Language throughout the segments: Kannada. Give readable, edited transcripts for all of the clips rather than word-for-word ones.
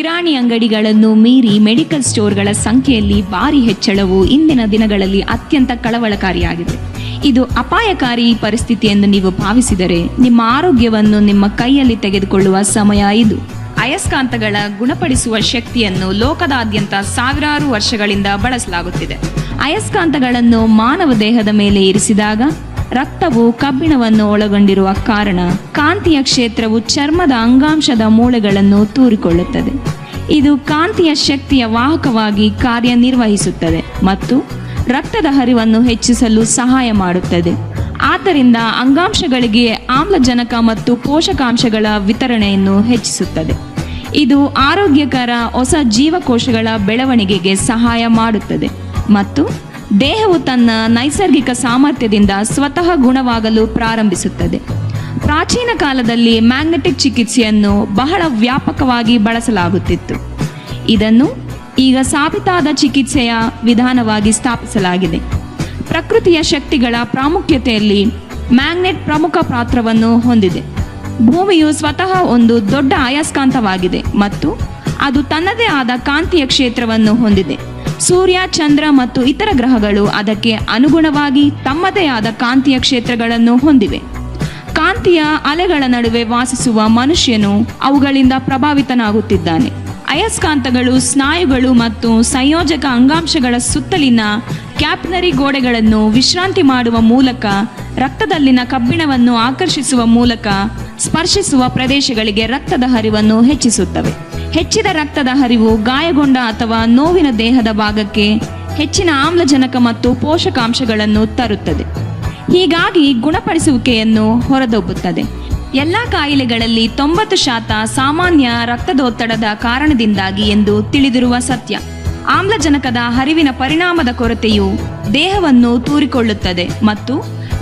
ಕಿರಾಣಿ ಅಂಗಡಿಗಳನ್ನು ಮೀರಿ ಮೆಡಿಕಲ್ ಸ್ಟೋರ್ಗಳ ಸಂಖ್ಯೆಯಲ್ಲಿ ಭಾರಿ ಹೆಚ್ಚಳವು ಇಂದಿನ ದಿನಗಳಲ್ಲಿ ಅತ್ಯಂತ ಕಳವಳಕಾರಿಯಾಗಿದೆ. ಇದು ಅಪಾಯಕಾರಿ ಪರಿಸ್ಥಿತಿ ಎಂದು ನೀವು ಭಾವಿಸಿದರೆ ನಿಮ್ಮ ಆರೋಗ್ಯವನ್ನು ನಿಮ್ಮ ಕೈಯಲ್ಲಿ ತೆಗೆದುಕೊಳ್ಳುವ ಸಮಯ ಇದು. ಅಯಸ್ಕಾಂತಗಳ ಗುಣಪಡಿಸುವ ಶಕ್ತಿಯನ್ನು ಲೋಕದಾದ್ಯಂತ ಸಾವಿರಾರು ವರ್ಷಗಳಿಂದ ಬಳಸಲಾಗುತ್ತಿದೆ. ಅಯಸ್ಕಾಂತಗಳನ್ನು ಮಾನವ ದೇಹದ ಮೇಲೆ ಇರಿಸಿದಾಗ ರಕ್ತವು ಕಬ್ಬಿಣವನ್ನು ಒಳಗೊಂಡಿರುವ ಕಾರಣ ಕಾಂತೀಯ ಕ್ಷೇತ್ರವು ಚರ್ಮದ ಅಂಗಾಂಶದ ಮೂಳೆಗಳನ್ನು ತೂರಿಕೊಳ್ಳುತ್ತದೆ. ಇದು ಕಾಂತೀಯ ಶಕ್ತಿಯ ವಾಹಕವಾಗಿ ಕಾರ್ಯನಿರ್ವಹಿಸುತ್ತದೆ ಮತ್ತು ರಕ್ತದ ಹರಿವನ್ನು ಹೆಚ್ಚಿಸಲು ಸಹಾಯ ಮಾಡುತ್ತದೆ. ಆದ್ದರಿಂದ ಅಂಗಾಂಶಗಳಿಗೆ ಆಮ್ಲಜನಕ ಮತ್ತು ಪೋಷಕಾಂಶಗಳ ವಿತರಣೆಯನ್ನು ಹೆಚ್ಚಿಸುತ್ತದೆ. ಇದು ಆರೋಗ್ಯಕರ ಹೊಸ ಜೀವಕೋಶಗಳ ಬೆಳವಣಿಗೆಗೆ ಸಹಾಯ ಮಾಡುತ್ತದೆ ಮತ್ತು ದೇಹವು ತನ್ನ ನೈಸರ್ಗಿಕ ಸಾಮರ್ಥ್ಯದಿಂದ ಸ್ವತಃ ಗುಣವಾಗಲು ಪ್ರಾರಂಭಿಸುತ್ತದೆ. ಪ್ರಾಚೀನ ಕಾಲದಲ್ಲಿ ಮ್ಯಾಗ್ನೆಟಿಕ್ ಚಿಕಿತ್ಸೆಯನ್ನು ಬಹಳ ವ್ಯಾಪಕವಾಗಿ ಬಳಸಲಾಗುತ್ತಿತ್ತು. ಇದನ್ನು ಈಗ ಸಾಬೀತಾದ ಚಿಕಿತ್ಸೆಯ ವಿಧಾನವಾಗಿ ಸ್ಥಾಪಿಸಲಾಗಿದೆ. ಪ್ರಕೃತಿಯ ಶಕ್ತಿಗಳ ಪ್ರಾಮುಖ್ಯತೆಯಲ್ಲಿ ಮ್ಯಾಗ್ನೆಟ್ ಪ್ರಮುಖ ಪಾತ್ರವನ್ನು ಹೊಂದಿದೆ. ಭೂಮಿಯು ಸ್ವತಃ ಒಂದು ದೊಡ್ಡ ಅಯಸ್ಕಾಂತವಾಗಿದೆ ಮತ್ತು ಅದು ತನ್ನದೇ ಆದ ಕಾಂತೀಯ ಕ್ಷೇತ್ರವನ್ನು ಹೊಂದಿದೆ. ಸೂರ್ಯ, ಚಂದ್ರ ಮತ್ತು ಇತರ ಗ್ರಹಗಳು ಅದಕ್ಕೆ ಅನುಗುಣವಾಗಿ ತಮ್ಮದೇ ಆದ ಕಾಂತೀಯ ಕ್ಷೇತ್ರಗಳನ್ನು ಹೊಂದಿವೆ. ಕಾಂತೀಯ ಅಲೆಗಳ ನಡುವೆ ವಾಸಿಸುವ ಮನುಷ್ಯನು ಅವುಗಳಿಂದ ಪ್ರಭಾವಿತನಾಗುತ್ತಿದ್ದಾನೆ. ಅಯಸ್ಕಾಂತಗಳು ಸ್ನಾಯುಗಳು ಮತ್ತು ಸಂಯೋಜಕ ಅಂಗಾಂಶಗಳ ಸುತ್ತಲಿನ ಕ್ಯಾಪಿಲರಿ ಗೋಡೆಗಳನ್ನು ವಿಶ್ರಾಂತಿ ಮಾಡುವ ಮೂಲಕ, ರಕ್ತದಲ್ಲಿನ ಕಬ್ಬಿಣವನ್ನು ಆಕರ್ಷಿಸುವ ಮೂಲಕ ಸ್ಪರ್ಶಿಸುವ ಪ್ರದೇಶಗಳಿಗೆ ರಕ್ತದ ಹರಿವನ್ನು ಹೆಚ್ಚಿಸುತ್ತವೆ. ಹೆಚ್ಚಿದ ರಕ್ತದ ಹರಿವು ಗಾಯಗೊಂಡ ಅಥವಾ ನೋವಿನ ದೇಹದ ಭಾಗಕ್ಕೆ ಹೆಚ್ಚಿನ ಆಮ್ಲಜನಕ ಮತ್ತು ಪೋಷಕಾಂಶಗಳನ್ನು ತರುತ್ತದೆ. ಹೀಗಾಗಿ ಗುಣಪಡಿಸುವಿಕೆಯನ್ನು ಹೊರದಬ್ಬುತ್ತದೆ. ಎಲ್ಲ ಕಾಯಿಲೆಗಳಲ್ಲಿ 90% ಸಾಮಾನ್ಯ ರಕ್ತದೊತ್ತಡದ ಕಾರಣದಿಂದಾಗಿ ಎಂದು ತಿಳಿದಿರುವ ಸತ್ಯ. ಆಮ್ಲಜನಕದ ಹರಿವಿನ ಪರಿಣಾಮದ ಕೊರತೆಯು ದೇಹವನ್ನು ತೂರಿಕೊಳ್ಳುತ್ತದೆ ಮತ್ತು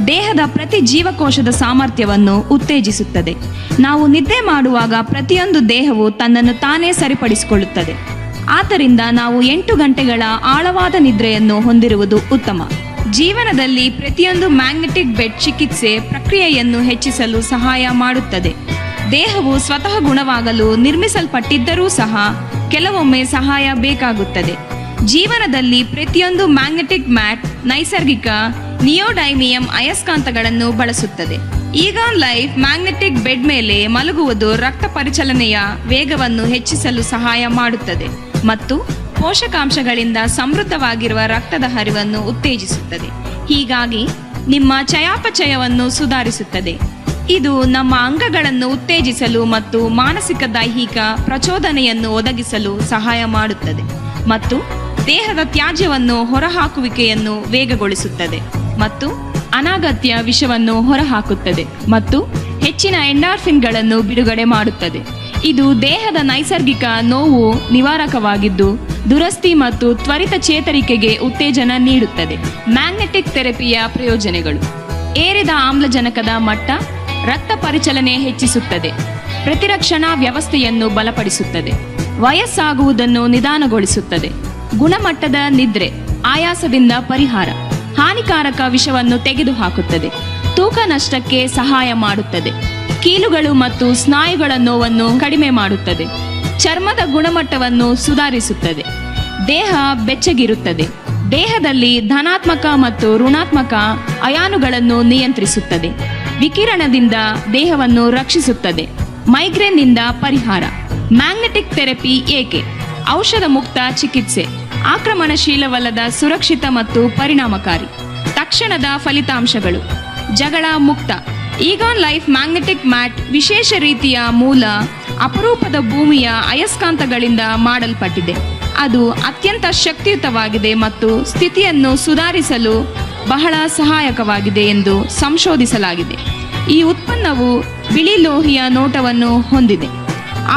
ದೇಹದ ಪ್ರತಿ ಜೀವಕೋಶದ ಸಾಮರ್ಥ್ಯವನ್ನು ಉತ್ತೇಜಿಸುತ್ತದೆ. ನಾವು ನಿದ್ದೆ ಮಾಡುವಾಗ ಪ್ರತಿಯೊಂದು ದೇಹವು ತನ್ನನ್ನು ತಾನೇ ಸರಿಪಡಿಸಿಕೊಳ್ಳುತ್ತದೆ. ಆದ್ದರಿಂದ ನಾವು 8 ಗಂಟೆಗಳ ಆಳವಾದ ನಿದ್ರೆಯನ್ನು ಹೊಂದಿರುವುದು ಉತ್ತಮ. ಜೀವನದಲ್ಲಿ ಪ್ರತಿಯೊಂದು ಮ್ಯಾಗ್ನೆಟಿಕ್ ಬೆಡ್ ಚಿಕಿತ್ಸೆ ಪ್ರಕ್ರಿಯೆಯನ್ನು ಹೆಚ್ಚಿಸಲು ಸಹಾಯ ಮಾಡುತ್ತದೆ. ದೇಹವು ಸ್ವತಃ ಗುಣವಾಗಲು ನಿರ್ಮಿಸಲ್ಪಟ್ಟಿದ್ದರೂ ಸಹ ಕೆಲವೊಮ್ಮೆ ಸಹಾಯ ಬೇಕಾಗುತ್ತದೆ. ಜೀವನದಲ್ಲಿ ಪ್ರತಿಯೊಂದು ಮ್ಯಾಗ್ನೆಟಿಕ್ ಮ್ಯಾಟ್ ನೈಸರ್ಗಿಕ ನಿಯೋಡೈಮಿಯಂ ಅಯಸ್ಕಾಂತಗಳನ್ನು ಬಳಸುತ್ತದೆ. ಈಗಾನ್ ಲೈಫ್ ಮ್ಯಾಗ್ನೆಟಿಕ್ ಬೆಡ್ ಮೇಲೆ ಮಲಗುವುದು ರಕ್ತ ಪರಿಚಲನೆಯ ವೇಗವನ್ನು ಹೆಚ್ಚಿಸಲು ಸಹಾಯ ಮಾಡುತ್ತದೆ ಮತ್ತು ಪೋಷಕಾಂಶಗಳಿಂದ ಸಮೃದ್ಧವಾಗಿರುವ ರಕ್ತದ ಹರಿವನ್ನು ಉತ್ತೇಜಿಸುತ್ತದೆ. ಹೀಗಾಗಿ ನಿಮ್ಮ ಚಯಾಪಚಯವನ್ನು ಸುಧಾರಿಸುತ್ತದೆ. ಇದು ನಮ್ಮ ಅಂಗಗಳನ್ನು ಉತ್ತೇಜಿಸಲು ಮತ್ತು ಮಾನಸಿಕ ದೈಹಿಕ ಪ್ರಚೋದನೆಯನ್ನು ಒದಗಿಸಲು ಸಹಾಯ ಮಾಡುತ್ತದೆ ಮತ್ತು ದೇಹದ ತ್ಯಾಜ್ಯವನ್ನು ಹೊರಹಾಕುವಿಕೆಯನ್ನು ವೇಗಗೊಳಿಸುತ್ತದೆ ಮತ್ತು ಅನಗತ್ಯ ವಿಷವನ್ನು ಹೊರಹಾಕುತ್ತದೆ ಮತ್ತು ಹೆಚ್ಚಿನ ಎಂಡಾರ್ಫಿನ್ಗಳನ್ನು ಬಿಡುಗಡೆ ಮಾಡುತ್ತದೆ. ಇದು ದೇಹದ ನೈಸರ್ಗಿಕ ನೋವು ನಿವಾರಕವಾಗಿದ್ದು ದುರಸ್ತಿ ಮತ್ತು ತ್ವರಿತ ಚೇತರಿಕೆಗೆ ಉತ್ತೇಜನ ನೀಡುತ್ತದೆ. ಮ್ಯಾಗ್ನೆಟಿಕ್ ಥೆರಪಿಯ ಪ್ರಯೋಜನಗಳು: ಏರಿದ ಆಮ್ಲಜನಕದ ಮಟ್ಟ ರಕ್ತ ಪರಿಚಲನೆ ಹೆಚ್ಚಿಸುತ್ತದೆ, ಪ್ರತಿರಕ್ಷಣಾ ವ್ಯವಸ್ಥೆಯನ್ನು ಬಲಪಡಿಸುತ್ತದೆ, ವಯಸ್ಸಾಗುವುದನ್ನು ನಿಧಾನಗೊಳಿಸುತ್ತದೆ, ಗುಣಮಟ್ಟದ ನಿದ್ರೆ, ಆಯಾಸದಿಂದ ಪರಿಹಾರ, ಹಾನಿಕಾರಕ ವಿಷವನ್ನು ತೆಗೆದುಹಾಕುತ್ತದೆ, ತೂಕ ನಷ್ಟಕ್ಕೆ ಸಹಾಯ ಮಾಡುತ್ತದೆ, ಕೀಲುಗಳು ಮತ್ತು ಸ್ನಾಯುಗಳ ನೋವನ್ನು ಕಡಿಮೆ ಮಾಡುತ್ತದೆ, ಚರ್ಮದ ಗುಣಮಟ್ಟವನ್ನು ಸುಧಾರಿಸುತ್ತದೆ, ದೇಹ ಬೆಚ್ಚಗಿರುತ್ತದೆ, ದೇಹದಲ್ಲಿ ಧನಾತ್ಮಕ ಮತ್ತು ಋಣಾತ್ಮಕ ಅಯಾನುಗಳನ್ನು ನಿಯಂತ್ರಿಸುತ್ತದೆ, ವಿಕಿರಣದಿಂದ ದೇಹವನ್ನು ರಕ್ಷಿಸುತ್ತದೆ, ಮೈಗ್ರೇನ್ನಿಂದ ಪರಿಹಾರ. ಮ್ಯಾಗ್ನೆಟಿಕ್ ಥೆರಪಿ ಏಕೆ? ಔಷಧ ಮುಕ್ತ ಚಿಕಿತ್ಸೆ, ಆಕ್ರಮಣಶೀಲವಲ್ಲದ, ಸುರಕ್ಷಿತ ಮತ್ತು ಪರಿಣಾಮಕಾರಿ. ತಕ್ಷಣದ ಫಲಿತಾಂಶಗಳು: ಜಗಳ ಮುಕ್ತ. ಈಗಾನ್ ಲೈಫ್ ಮ್ಯಾಗ್ನೆಟಿಕ್ ಮ್ಯಾಟ್ ವಿಶೇಷ ರೀತಿಯ ಮೂಲ ಅಪರೂಪದ ಭೂಮಿಯ ಅಯಸ್ಕಾಂತಗಳಿಂದ ಮಾಡಲ್ಪಟ್ಟಿದೆ. ಅದು ಅತ್ಯಂತ ಶಕ್ತಿಯುತವಾಗಿದೆ ಮತ್ತು ಸ್ಥಿತಿಯನ್ನು ಸುಧಾರಿಸಲು ಬಹಳ ಸಹಾಯಕವಾಗಿದೆ ಎಂದು ಸಂಶೋಧಿಸಲಾಗಿದೆ. ಈ ಉತ್ಪನ್ನವು ಬಿಳಿ ಲೋಹಿಯ ನೋಟವನ್ನು ಹೊಂದಿದೆ.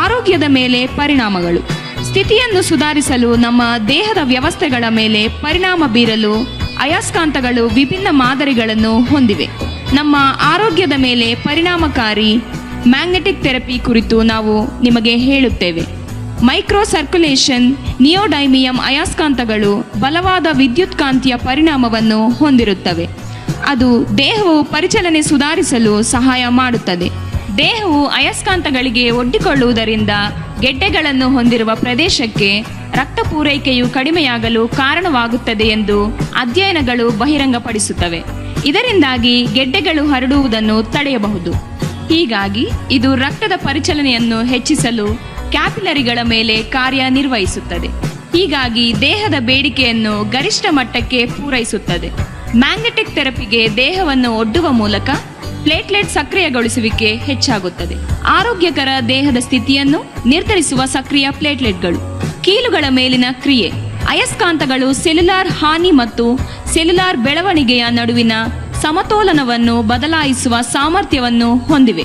ಆರೋಗ್ಯದ ಮೇಲೆ ಪರಿಣಾಮಗಳು: ಸ್ಥಿತಿಯನ್ನು ಸುಧಾರಿಸಲು, ನಮ್ಮ ದೇಹದ ವ್ಯವಸ್ಥೆಗಳ ಮೇಲೆ ಪರಿಣಾಮ ಬೀರಲು ಅಯಸ್ಕಾಂತಗಳು ವಿಭಿನ್ನ ಮಾದರಿಗಳನ್ನು ಹೊಂದಿವೆ. ನಮ್ಮ ಆರೋಗ್ಯದ ಮೇಲೆ ಪರಿಣಾಮಕಾರಿ ಮ್ಯಾಗ್ನೆಟಿಕ್ ಥೆರಪಿ ಕುರಿತು ನಾವು ನಿಮಗೆ ಹೇಳುತ್ತೇವೆ. ಮೈಕ್ರೋ ಸರ್ಕ್ಯುಲೇಷನ್ ನಿಯೋಡೈಮಿಯಂ ಅಯಸ್ಕಾಂತಗಳು ಬಲವಾದ ವಿದ್ಯುತ್ಕಾಂತೀಯ ಪರಿಣಾಮವನ್ನು ಹೊಂದಿರುತ್ತವೆ. ಅದು ದೇಹವು ಪರಿಚಲನೆ ಸುಧಾರಿಸಲು ಸಹಾಯ ಮಾಡುತ್ತದೆ. ದೇಹವು ಅಯಸ್ಕಾಂತಗಳಿಗೆ ಒಡ್ಡಿಕೊಳ್ಳುವುದರಿಂದ ಗೆಡ್ಡೆಗಳನ್ನು ಹೊಂದಿರುವ ಪ್ರದೇಶಕ್ಕೆ ರಕ್ತ ಪೂರೈಕೆಯು ಕಡಿಮೆಯಾಗಲು ಕಾರಣವಾಗುತ್ತದೆ ಎಂದು ಅಧ್ಯಯನಗಳು ಬಹಿರಂಗಪಡಿಸುತ್ತವೆ. ಇದರಿಂದಾಗಿ ಗೆಡ್ಡೆಗಳು ಹರಡುವುದನ್ನು ತಡೆಯಬಹುದು. ಹೀಗಾಗಿ ಇದು ರಕ್ತದ ಪರಿಚಲನೆಯನ್ನು ಹೆಚ್ಚಿಸಲು ಕ್ಯಾಪಿಲರಿಗಳ ಮೇಲೆ ಕಾರ್ಯನಿರ್ವಹಿಸುತ್ತದೆ. ಹೀಗಾಗಿ ದೇಹದ ಬೇಡಿಕೆಯನ್ನು ಗರಿಷ್ಠ ಮಟ್ಟಕ್ಕೆ ಪೂರೈಸುತ್ತದೆ. ಮ್ಯಾಗ್ನೆಟಿಕ್ ಥೆರಪಿಗೆ ದೇಹವನ್ನು ಒಡ್ಡುವ ಮೂಲಕ ಪ್ಲೇಟ್ಲೆಟ್ ಸಕ್ರಿಯಗೊಳಿಸುವಿಕೆ ಹೆಚ್ಚಾಗುತ್ತದೆ. ಆರೋಗ್ಯಕರ ದೇಹದ ಸ್ಥಿತಿಯನ್ನು ನಿರ್ಧರಿಸುವ ಸಕ್ರಿಯ ಪ್ಲೇಟ್ಲೆಟ್ಗಳು. ಕೀಲುಗಳ ಮೇಲಿನ ಕ್ರಿಯೆ. ಅಯಸ್ಕಾಂತಗಳು ಸೆಲ್ಯುಲಾರ್ ಹಾನಿ ಮತ್ತು ಸೆಲ್ಯುಲಾರ್ ಬೆಳವಣಿಗೆಯ ನಡುವಿನ ಸಮತೋಲನವನ್ನು ಬದಲಾಯಿಸುವ ಸಾಮರ್ಥ್ಯವನ್ನು ಹೊಂದಿವೆ.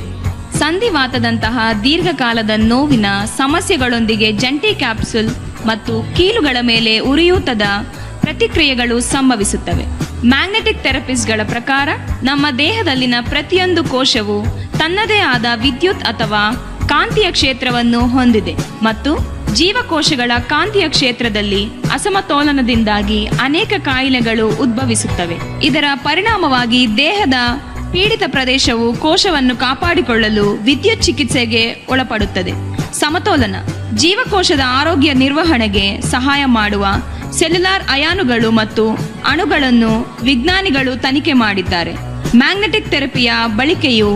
ಸಂಧಿವಾತದಂತಹ ದೀರ್ಘಕಾಲದ ನೋವಿನ ಸಮಸ್ಯೆಗಳೊಂದಿಗೆ ಜಂಟಿ ಕ್ಯಾಪ್ಸುಲ್ ಮತ್ತು ಕೀಲುಗಳ ಮೇಲೆ ಉರಿಯೂತದ ಪ್ರತಿಕ್ರಿಯೆಗಳು ಸಂಭವಿಸುತ್ತವೆ. ಮ್ಯಾಗ್ನೆಟಿಕ್ ಥೆರಪಿಸ್ಟ್ಗಳ ಪ್ರಕಾರ ನಮ್ಮ ದೇಹದಲ್ಲಿನ ಪ್ರತಿಯೊಂದು ಕೋಶವು ತನ್ನದೇ ಆದ ವಿದ್ಯುತ್ ಅಥವಾ ಕಾಂತೀಯ ಕ್ಷೇತ್ರವನ್ನು ಹೊಂದಿದೆ ಮತ್ತು ಜೀವಕೋಶಗಳ ಕಾಂತೀಯ ಕ್ಷೇತ್ರದಲ್ಲಿ ಅಸಮತೋಲನದಿಂದಾಗಿ ಅನೇಕ ಕಾಯಿಲೆಗಳು ಉದ್ಭವಿಸುತ್ತವೆ. ಇದರ ಪರಿಣಾಮವಾಗಿ ದೇಹದ ಪೀಡಿತ ಪ್ರದೇಶವು ಕೋಶವನ್ನು ಕಾಪಾಡಿಕೊಳ್ಳಲು ವಿದ್ಯುತ್ ಚಿಕಿತ್ಸೆಗೆ ಒಳಪಡುತ್ತದೆ. ಸಮತೋಲನ. ಜೀವಕೋಶದ ಆರೋಗ್ಯ ನಿರ್ವಹಣೆಗೆ ಸಹಾಯ ಮಾಡುವ ಸೆಲ್ಯುಲಾರ್ ಅಯಾನುಗಳು ಮತ್ತು ಅಣುಗಳನ್ನು ವಿಜ್ಞಾನಿಗಳು ತನಿಖೆ ಮಾಡಿದ್ದಾರೆ. ಮ್ಯಾಗ್ನೆಟಿಕ್ ಥೆರಪಿಯ ಬಳಕೆಯು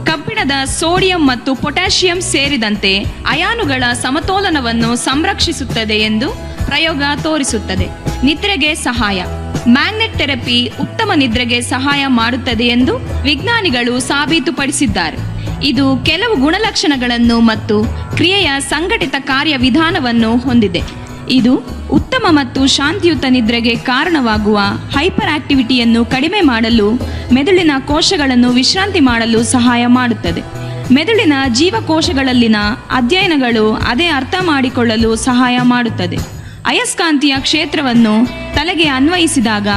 ಕಬ್ಬಿಣದ ಸೋಡಿಯಂ ಮತ್ತು ಪೊಟ್ಯಾಷಿಯಂ ಸೇರಿದಂತೆ ಅಯಾನುಗಳ ಸಮತೋಲನವನ್ನು ಸಂರಕ್ಷಿಸುತ್ತದೆ ಎಂದು ಪ್ರಯೋಗ ತೋರಿಸುತ್ತದೆ. ನಿದ್ರೆಗೆ ಸಹಾಯ. ಮ್ಯಾಗ್ನೆಟ್ ಥೆರಪಿ ಉತ್ತಮ ನಿದ್ರೆಗೆ ಸಹಾಯ ಮಾಡುತ್ತದೆ ಎಂದು ವಿಜ್ಞಾನಿಗಳು ಸಾಬೀತುಪಡಿಸಿದ್ದಾರೆ. ಇದು ಕೆಲವು ಗುಣಲಕ್ಷಣಗಳನ್ನು ಮತ್ತು ಕ್ರಿಯೆಯ ಸಂಘಟಿತ ಕಾರ್ಯವಿಧಾನವನ್ನು ಹೊಂದಿದೆ. ಇದು ಉತ್ತಮ ಮತ್ತು ಶಾಂತಿಯುತ ನಿದ್ರೆಗೆ ಕಾರಣವಾಗುವ ಹೈಪರ್ ಆಕ್ಟಿವಿಟಿಯನ್ನು ಕಡಿಮೆ ಮಾಡಲು, ಮೆದುಳಿನ ಕೋಶಗಳನ್ನು ವಿಶ್ರಾಂತಿ ಮಾಡಲು ಸಹಾಯ ಮಾಡುತ್ತದೆ. ಮೆದುಳಿನ ಜೀವಕೋಶಗಳಲ್ಲಿನ ಅಧ್ಯಯನಗಳು ಅದೇ ಅರ್ಥ ಮಾಡಿಕೊಳ್ಳಲು ಸಹಾಯ ಮಾಡುತ್ತದೆ. ಅಯಸ್ಕಾಂತೀಯ ಕ್ಷೇತ್ರವನ್ನು ತಲೆಗೆ ಅನ್ವಯಿಸಿದಾಗ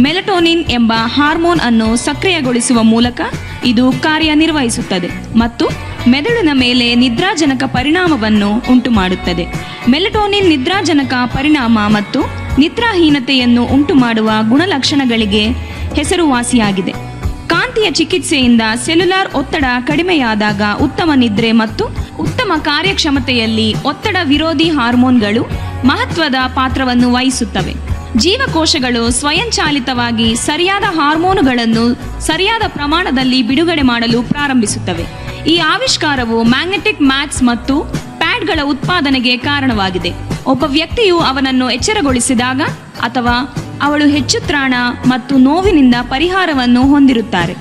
ಮೆಲಟೋನಿನ್ ಎಂಬ ಹಾರ್ಮೋನ್ ಅನ್ನು ಸಕ್ರಿಯಗೊಳಿಸುವ ಮೂಲಕ ಇದು ಕಾರ್ಯನಿರ್ವಹಿಸುತ್ತದೆ ಮತ್ತು ಮೆದುಳಿನ ಮೇಲೆ ನಿದ್ರಾಜನಕ ಪರಿಣಾಮವನ್ನು ಉಂಟುಮಾಡುತ್ತದೆ. ಮೆಲಟೋನಿನ್ ನಿದ್ರಾಜನಕ ಪರಿಣಾಮ ಮತ್ತು ನಿದ್ರಾಹೀನತೆಯನ್ನು ಉಂಟುಮಾಡುವ ಗುಣಲಕ್ಷಣಗಳಿಗೆ ಹೆಸರುವಾಸಿಯಾಗಿದೆ. ಕಾಂತೀಯ ಚಿಕಿತ್ಸೆಯಿಂದ ಸೆಲ್ಯುಲಾರ್ ಒತ್ತಡ ಕಡಿಮೆಯಾದಾಗ ಉತ್ತಮ ನಿದ್ರೆ ಮತ್ತು ಉತ್ತಮ ಕಾರ್ಯಕ್ಷಮತೆಯಲ್ಲಿ ಒತ್ತಡ ವಿರೋಧಿ ಹಾರ್ಮೋನ್ಗಳು ಮಹತ್ವದ ಪಾತ್ರವನ್ನು ವಹಿಸುತ್ತವೆ. ಜೀವಕೋಶಗಳು ಸ್ವಯಂಚಾಲಿತವಾಗಿ ಸರಿಯಾದ ಹಾರ್ಮೋನುಗಳನ್ನು ಸರಿಯಾದ ಪ್ರಮಾಣದಲ್ಲಿ ಬಿಡುಗಡೆ ಮಾಡಲು ಪ್ರಾರಂಭಿಸುತ್ತವೆ. ಈ ಆವಿಷ್ಕಾರವು ಮ್ಯಾಗ್ನೆಟಿಕ್ ಮ್ಯಾಟ್ಸ್ ಮತ್ತು ಪ್ಯಾಡ್ಗಳ ಉತ್ಪಾದನೆಗೆ ಕಾರಣವಾಗಿದೆ. ಒಬ್ಬ ವ್ಯಕ್ತಿಯು ಅವನನ್ನು ಎಚ್ಚರಗೊಳಿಸಿದಾಗ ಅಥವಾ ಅವಳು ಹೆಚ್ಚು ತ್ರಾಣ ಮತ್ತು ನೋವಿನಿಂದ ಪರಿಹಾರವನ್ನು ಹೊಂದಿರುತ್ತಾರೆ.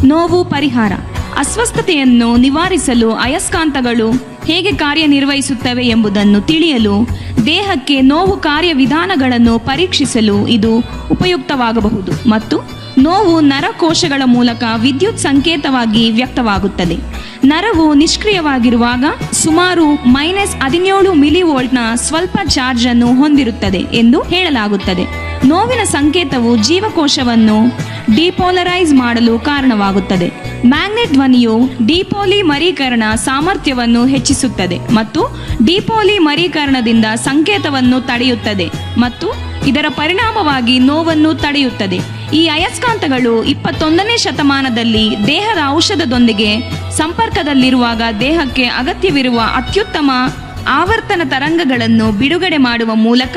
ನೋವು ಪರಿಹಾರ. ಅಸ್ವಸ್ಥತೆಯನ್ನು ನಿವಾರಿಸಲು ಅಯಸ್ಕಾಂತಗಳು ಹೇಗೆ ಕಾರ್ಯನಿರ್ವಹಿಸುತ್ತವೆ ಎಂಬುದನ್ನು ತಿಳಿಯಲು ದೇಹಕ್ಕೆ ನೋವು ಕಾರ್ಯವಿಧಾನಗಳನ್ನು ಪರೀಕ್ಷಿಸಲು ಇದು ಉಪಯುಕ್ತವಾಗಬಹುದು ಮತ್ತು ನೋವು ನರಕೋಶಗಳ ಮೂಲಕ ವಿದ್ಯುತ್ ಸಂಕೇತವಾಗಿ ವ್ಯಕ್ತವಾಗುತ್ತದೆ. ನರವು ನಿಷ್ಕ್ರಿಯವಾಗಿರುವಾಗ ಸುಮಾರು -17 ಮಿಲಿವೋಲ್ಟ್ನ ಸ್ವಲ್ಪ ಚಾರ್ಜ್ ಅನ್ನು ಹೊಂದಿರುತ್ತದೆ ಎಂದು ಹೇಳಲಾಗುತ್ತದೆ. ನೋವಿನ ಸಂಕೇತವು ಜೀವಕೋಶವನ್ನು ಡಿಪೋಲರೈಸ್ ಮಾಡಲು ಕಾರಣವಾಗುತ್ತದೆ. ಮ್ಯಾಗ್ನೆಟ್ ಧ್ವನಿಯು ಡಿಪೋಲಿಮರೀಕರಣ ಸಾಮರ್ಥ್ಯವನ್ನು ಹೆಚ್ಚಿಸುತ್ತದೆ ಮತ್ತು ಡಿಪೋಲಿಮರೀಕರಣದಿಂದ ಸಂಕೇತವನ್ನು ತಡೆಯುತ್ತದೆ ಮತ್ತು ಇದರ ಪರಿಣಾಮವಾಗಿ ನೋವನ್ನು ತಡೆಯುತ್ತದೆ. ಈ ಅಯಸ್ಕಾಂತಗಳು 21ನೇ ಶತಮಾನದಲ್ಲಿ ದೇಹದ ಔಷಧದೊಂದಿಗೆ ಸಂಪರ್ಕದಲ್ಲಿರುವಾಗ ದೇಹಕ್ಕೆ ಅಗತ್ಯವಿರುವ ಅತ್ಯುತ್ತಮ ಆವರ್ತನ ತರಂಗಗಳನ್ನು ಬಿಡುಗಡೆ ಮಾಡುವ ಮೂಲಕ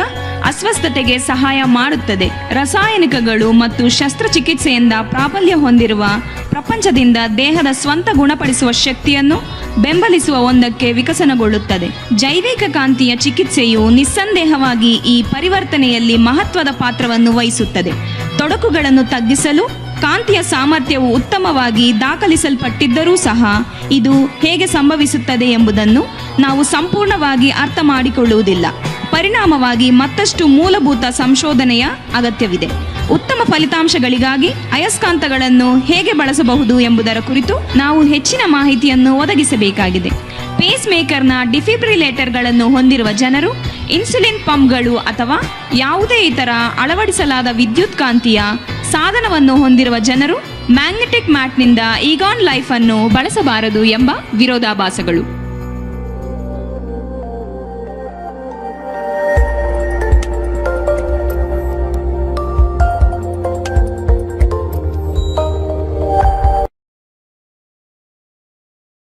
ಅಸ್ವಸ್ಥತೆಗೆ ಸಹಾಯ ಮಾಡುತ್ತದೆ. ರಾಸಾಯನಿಕಗಳು ಮತ್ತು ಶಸ್ತ್ರಚಿಕಿತ್ಸೆಯಿಂದ ಪ್ರಾಬಲ್ಯ ಹೊಂದಿರುವ ಪ್ರಪಂಚದಿಂದ ದೇಹದ ಸ್ವಂತ ಗುಣಪಡಿಸುವ ಶಕ್ತಿಯನ್ನು ಬೆಂಬಲಿಸುವ ಒಂದಕ್ಕೆ ವಿಕಸನಗೊಳ್ಳುತ್ತದೆ. ಜೈವಿಕ ಕಾಂತೀಯ ಚಿಕಿತ್ಸೆಯು ನಿಸ್ಸಂದೇಹವಾಗಿ ಈ ಪರಿವರ್ತನೆಯಲ್ಲಿ ಮಹತ್ವದ ಪಾತ್ರವನ್ನು ವಹಿಸುತ್ತದೆ. ತೊಡಕುಗಳನ್ನು ತಗ್ಗಿಸಲು ಕಾಂತೀಯ ಸಾಮರ್ಥ್ಯವು ಉತ್ತಮವಾಗಿ ದಾಖಲಿಸಲ್ಪಟ್ಟಿದ್ದರೂ ಸಹ ಇದು ಹೇಗೆ ಸಂಭವಿಸುತ್ತದೆ ಎಂಬುದನ್ನು ನಾವು ಸಂಪೂರ್ಣವಾಗಿ ಅರ್ಥ ಮಾಡಿಕೊಳ್ಳುವುದಿಲ್ಲ. ಪರಿಣಾಮವಾಗಿ ಮತ್ತಷ್ಟು ಮೂಲಭೂತ ಸಂಶೋಧನೆಯ ಅಗತ್ಯವಿದೆ. ಉತ್ತಮ ಫಲಿತಾಂಶಗಳಿಗಾಗಿ ಅಯಸ್ಕಾಂತಗಳನ್ನು ಹೇಗೆ ಬಳಸಬಹುದು ಎಂಬುದರ ಕುರಿತು ನಾವು ಹೆಚ್ಚಿನ ಮಾಹಿತಿಯನ್ನು ಒದಗಿಸಬೇಕಾಗಿದೆ. ಪೇಸ್ ಮೇಕರ್ನ ಡಿಫಿಬ್ರಿಲೇಟರ್ಗಳನ್ನು ಹೊಂದಿರುವ ಜನರು, ಇನ್ಸುಲಿನ್ ಪಂಪ್ಗಳು ಅಥವಾ ಯಾವುದೇ ಇತರ ಅಳವಡಿಸಲಾದ ವಿದ್ಯುತ್ ಕಾಂತೀಯ ಸಾಧನವನ್ನು ಹೊಂದಿರುವ ಜನರು ಮ್ಯಾಗ್ನೆಟಿಕ್ ಮ್ಯಾಟ್ನಿಂದ ಈಗಾನ್ ಲೈಫ್ ಅನ್ನು ಬಳಸಬಾರದು ಎಂಬ ವಿರೋಧಾಭಾಸಗಳು.